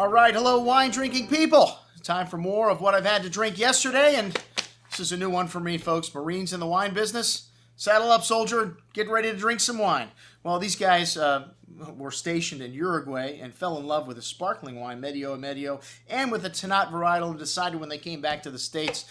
All right, hello wine drinking people. Time for more of what I've had to drink yesterday, and this is a new one for me, folks. Marines in the wine business. Saddle up, soldier. Get ready to drink some wine. Well, these guys were stationed in Uruguay and fell in love with a sparkling wine, Medio Y Medio, and with a Tannat varietal, and decided when they came back to the States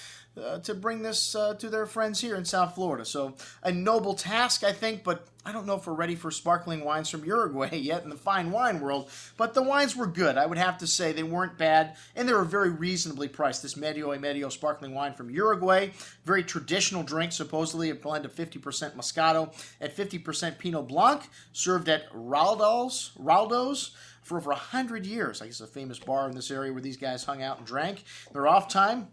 to bring this to their friends here in South Florida. So a noble task, I think, but I don't know if we're ready for sparkling wines from Uruguay yet in the fine wine world. But the wines were good. I would have to say they weren't bad, and they were very reasonably priced. This Medio Y Medio sparkling wine from Uruguay, very traditional drink, supposedly a blend of 50% Moscato and 50% Pinot Blanc, served at Raldo's for over 100 years. I guess a famous bar in this area where these guys hung out and drank. They're off time.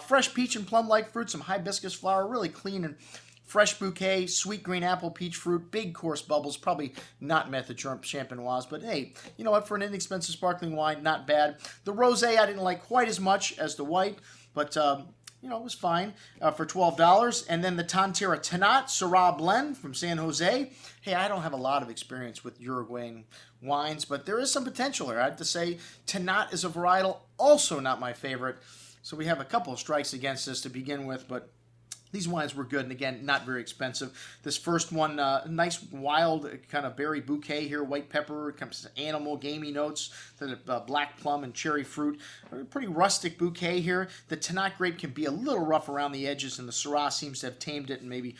Fresh peach and plum-like fruit, some hibiscus flower, really clean and fresh bouquet, sweet green apple peach fruit, big coarse bubbles, probably not method champenoise, but hey, you know what, for an inexpensive sparkling wine, not bad. The rosé I didn't like quite as much as the white, but you know, it was fine for $12. And then the TanTerra Tannat Syrah blend from San Jose. Hey, I don't have a lot of experience with Uruguayan wines, but there is some potential here. I have to say, Tannat is a varietal, also not my favorite. So we have a couple of strikes against this to begin with, but these wines were good, and again, not very expensive. This first one, nice wild kind of berry bouquet here, white pepper, comes animal, gamey notes, then black plum and cherry fruit. A pretty rustic bouquet here. The Tannat grape can be a little rough around the edges, and the Syrah seems to have tamed it and maybe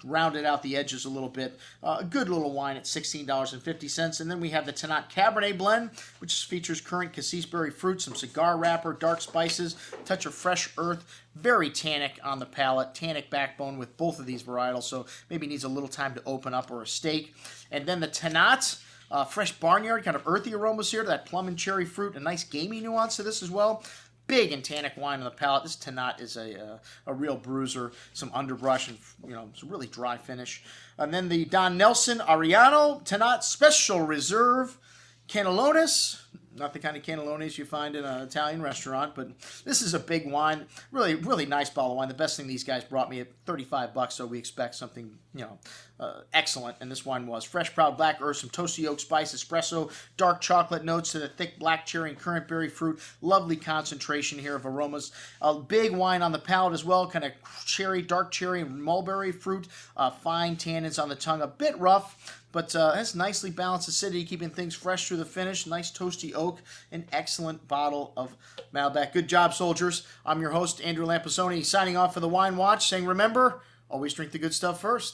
rounded out the edges a little bit. A good little wine at $16.50. And then we have the Tannat Cabernet blend, which features currant cassiceberry fruit, some cigar wrapper, dark spices, touch of fresh earth, very tannic on the palate, tannic backbone with both of these varietals, so maybe needs a little time to open up, or a steak. And then the Tannat, fresh barnyard, kind of earthy aromas here to that plum and cherry fruit, a nice gamey nuance to this as well. Big and tannic wine on the palate. This Tannat is a real bruiser, some underbrush, and it's a really dry finish. And then the Don Nelson Ariano Tannat Special Reserve Canelones. Not the kind of cannellones you find in an Italian restaurant, but this is a big wine. Really, really nice bottle of wine. The best thing these guys brought me at $35, so we expect something, excellent. And this wine was fresh, proud black earth, some toasty oak spice, espresso, dark chocolate notes to the thick black cherry and currant berry fruit. Lovely concentration here of aromas. A big wine on the palate as well, kind of cherry, dark cherry and mulberry fruit. Fine tannins on the tongue, a bit rough, but has nicely balanced acidity, keeping things fresh through the finish. Nice toasty oak, an excellent bottle of Malbec. Good job, soldiers. I'm your host, Andrew Lampisoni, signing off for the Wine Watch, saying remember, always drink the good stuff first.